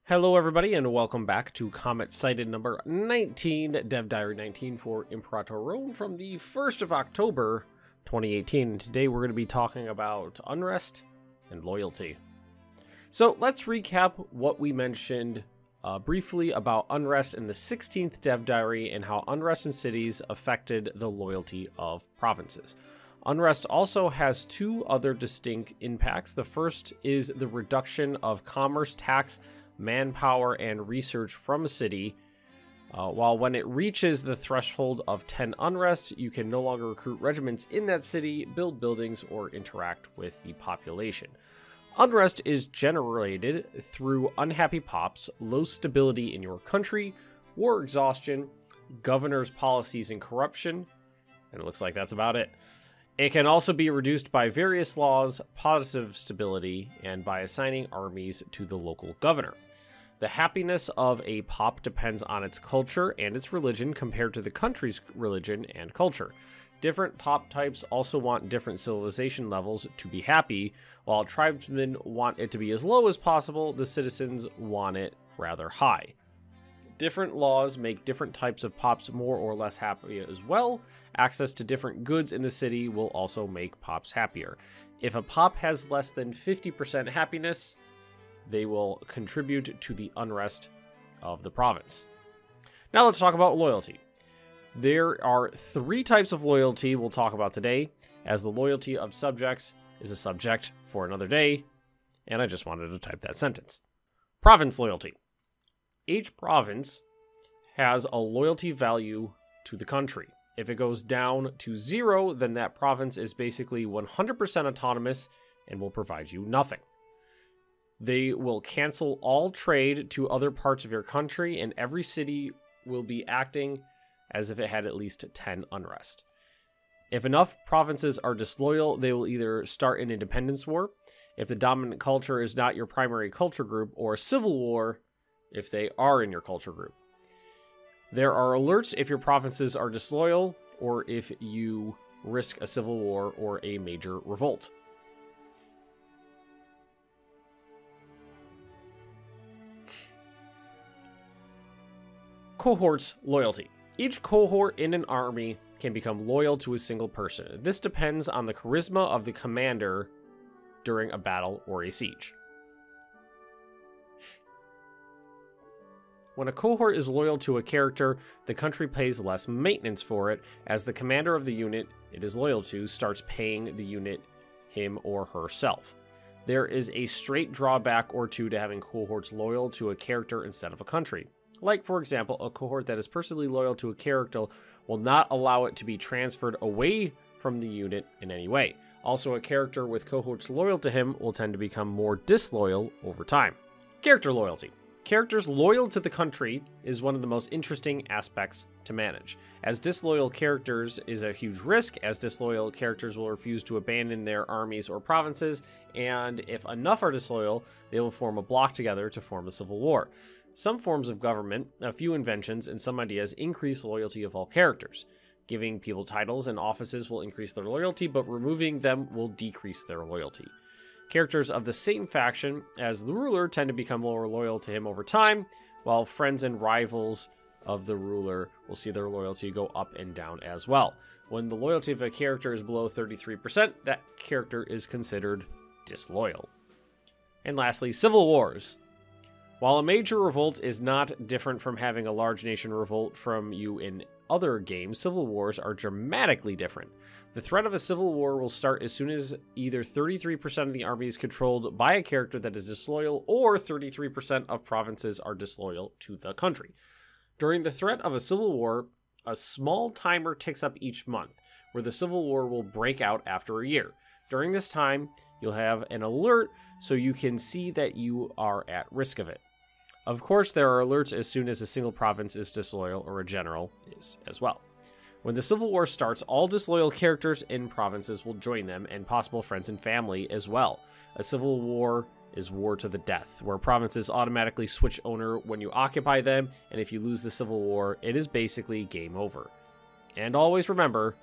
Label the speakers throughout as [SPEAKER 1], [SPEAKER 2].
[SPEAKER 1] Hello everybody and welcome back to Comet Sighted number 19, Dev Diary 19 for Imperator from the 1st of October 2018. And today we're going to be talking about Unrest and Loyalty. So let's recap what we mentioned briefly about Unrest in the 16th Dev Diary and how unrest in cities affected the loyalty of provinces. Unrest also has two other distinct impacts. The first is the reduction of commerce tax, manpower, and research from a city, while when it reaches the threshold of 10 unrest, you can no longer recruit regiments in that city, build buildings, or interact with the population. Unrest is generated through unhappy pops, low stability in your country, war exhaustion, governor's policies and corruption, and it looks like that's about it. It can also be reduced by various laws, positive stability, and by assigning armies to the local governor. The happiness of a pop depends on its culture and its religion compared to the country's religion and culture. Different pop types also want different civilization levels to be happy. While tribesmen want it to be as low as possible, the citizens want it rather high. Different laws make different types of pops more or less happy as well. Access to different goods in the city will also make pops happier. If a pop has less than 50% happiness, they will contribute to the unrest of the province. Now let's talk about loyalty. There are three types of loyalty we'll talk about today, as the loyalty of subjects is a subject for another day, and I just wanted to type that sentence. Province loyalty. Each province has a loyalty value to the country. If it goes down to 0, then that province is basically 100% autonomous and will provide you nothing. They will cancel all trade to other parts of your country, and every city will be acting as if it had at least 10 unrest. If enough provinces are disloyal, they will either start an independence war, if the dominant culture is not your primary culture group, or a civil war if they are in your culture group. There are alerts if your provinces are disloyal, or if you risk a civil war or a major revolt. Cohorts loyalty. Each cohort in an army can become loyal to a single person. This depends on the charisma of the commander during a battle or a siege. When a cohort is loyal to a character, the country pays less maintenance for it, as the commander of the unit it is loyal to starts paying the unit him or herself. There is a straight drawback or two to having cohorts loyal to a character instead of a country. Like, for example, a cohort that is personally loyal to a character will not allow it to be transferred away from the unit in any way. Also, a character with cohorts loyal to him will tend to become more disloyal over time. Character loyalty. Characters loyal to the country is one of the most interesting aspects to manage, as disloyal characters is a huge risk, as disloyal characters will refuse to abandon their armies or provinces, and if enough are disloyal, they will form a bloc together to form a civil war. Some forms of government, a few inventions, and some ideas increase loyalty of all characters. Giving people titles and offices will increase their loyalty, but removing them will decrease their loyalty. Characters of the same faction as the ruler tend to become more loyal to him over time, while friends and rivals of the ruler will see their loyalty go up and down as well. When the loyalty of a character is below 33%, that character is considered disloyal. And lastly, civil wars. While a major revolt is not different from having a large nation revolt from you in other games, civil wars are dramatically different. The threat of a civil war will start as soon as either 33% of the army is controlled by a character that is disloyal, or 33% of provinces are disloyal to the country. During the threat of a civil war, a small timer ticks up each month, where the civil war will break out after a year. During this time, you'll have an alert so you can see that you are at risk of it. Of course, there are alerts as soon as a single province is disloyal or a general is as well. When the civil war starts, all disloyal characters in provinces will join them, and possible friends and family as well. A civil war is war to the death, where provinces automatically switch owner when you occupy them, and if you lose the civil war, it is basically game over. And always remember,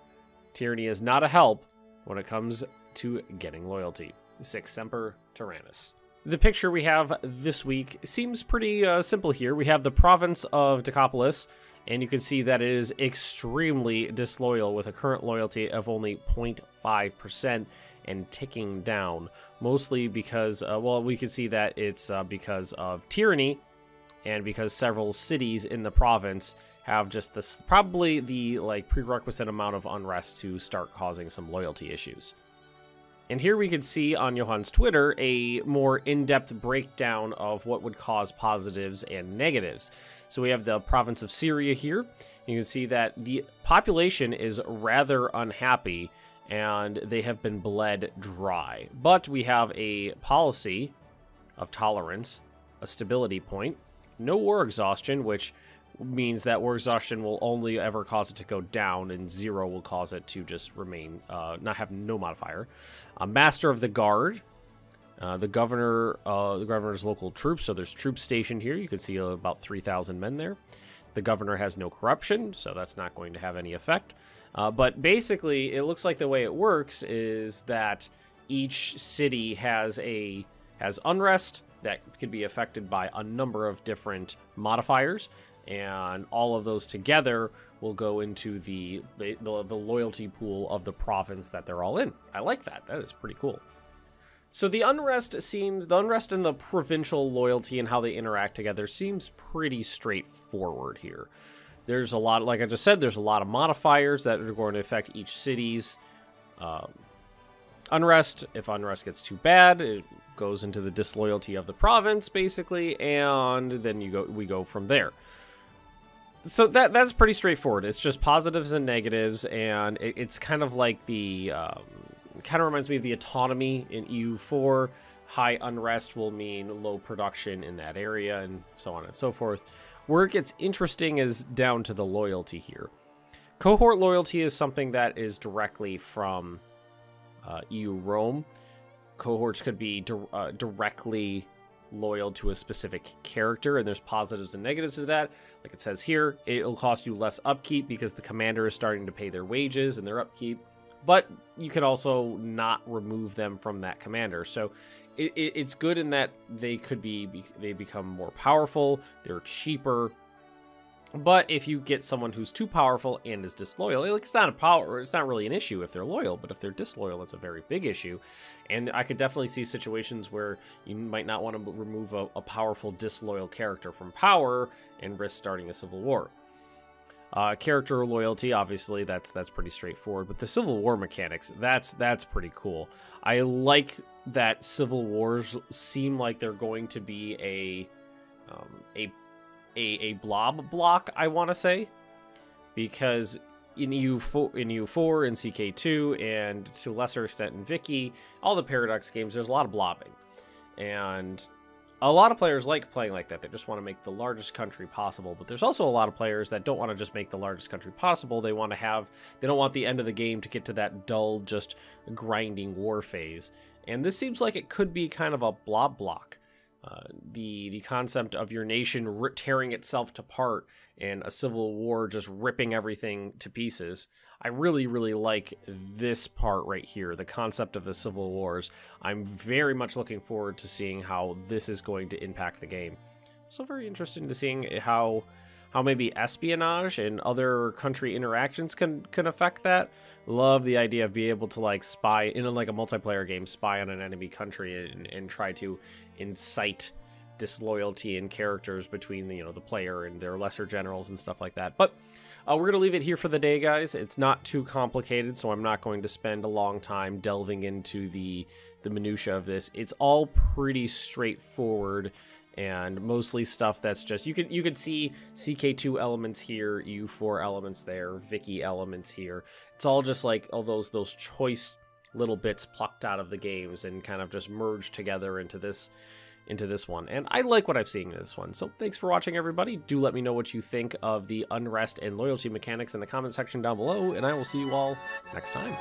[SPEAKER 1] tyranny is not a help when it comes to getting loyalty. Sic Semper Tyrannis. The picture we have this week seems pretty simple here. We have the province of Decapolis, and you can see that it is extremely disloyal with a current loyalty of only 0.5% and ticking down. Mostly because, well, we can see that it's because of tyranny and because several cities in the province have just this, probably the prerequisite amount of unrest to start causing some loyalty issues. And here we could see on Johan's Twitter a more in-depth breakdown of what would cause positives and negatives. So we have the province of Syria here. You can see that the population is rather unhappy and they have been bled dry. But we have a policy of tolerance, a stability point, no war exhaustion, which means that war exhaustion will only ever cause it to go down, and 0 will cause it to just remain, not have no modifier. Master of the Guard, the governor's local troops, so there's troops stationed here. You can see about 3,000 men there. The governor has no corruption, so that's not going to have any effect. But basically, it looks like the way it works is that each city has unrest that could be affected by a number of different modifiers, and all of those together will go into the loyalty pool of the province that they're all in. I like that. That is pretty cool. So the unrest and the provincial loyalty and how they interact together seems pretty straightforward here. There's a lot, like I just said, there's a lot of modifiers that are going to affect each city's unrest. If unrest gets too bad, it goes into the disloyalty of the province, basically, and then we go from there. So that's pretty straightforward. It's just positives and negatives, and it's kind of like the kind of reminds me of the autonomy in EU4. High unrest will mean low production in that area, and so on and so forth. Where it gets interesting is down to the loyalty here. Cohort loyalty is something that is directly from EU Rome. Cohorts could be directly loyal to a specific character, and there's positives and negatives to that. Like it says here, it'll cost you less upkeep because the commander is starting to pay their wages and their upkeep, but you could also not remove them from that commander. So it's good in that they become more powerful, they're cheaper. But if you get someone who's too powerful and is disloyal, it's not really an issue if they're loyal, but if they're disloyal, it's a very big issue. And I could definitely see situations where you might not want to remove a powerful disloyal character from power and risk starting a civil war. Character loyalty, obviously, that's pretty straightforward. But the civil war mechanics, that's pretty cool. I like that civil wars seem like they're going to be a blob block, I want to say, because in EU4, in CK2, and to a lesser extent in Vicky, all the Paradox games, there's a lot of blobbing, and a lot of players like playing like that. They just want to make the largest country possible, but there's also a lot of players that don't want to just make the largest country possible. They don't want the end of the game to get to that dull, just grinding war phase, and this seems like it could be kind of a blob block. The concept of your nation tearing itself apart and a civil war just ripping everything to pieces. I really, really like this part right here, the concept of the civil wars. I'm very much looking forward to seeing how this is going to impact the game. So very interested in seeing how maybe espionage and other country interactions can affect that. Love the idea of being able to spy in a multiplayer game, spy on an enemy country and try to incite disloyalty in characters between the player and their lesser generals and stuff like that. But we're gonna leave it here for the day, guys. It's not too complicated, so I'm not going to spend a long time delving into the minutia of this. It's all pretty straightforward and mostly stuff that's just you could see CK2 elements here, EU4 elements there, Vicky elements here. It's all just all those choice little bits plucked out of the games and kind of just merged together into this one. And I like what I've seen in this one. So thanks for watching, everybody. Do let me know what you think of the unrest and loyalty mechanics in the comment section down below, and I will see you all next time.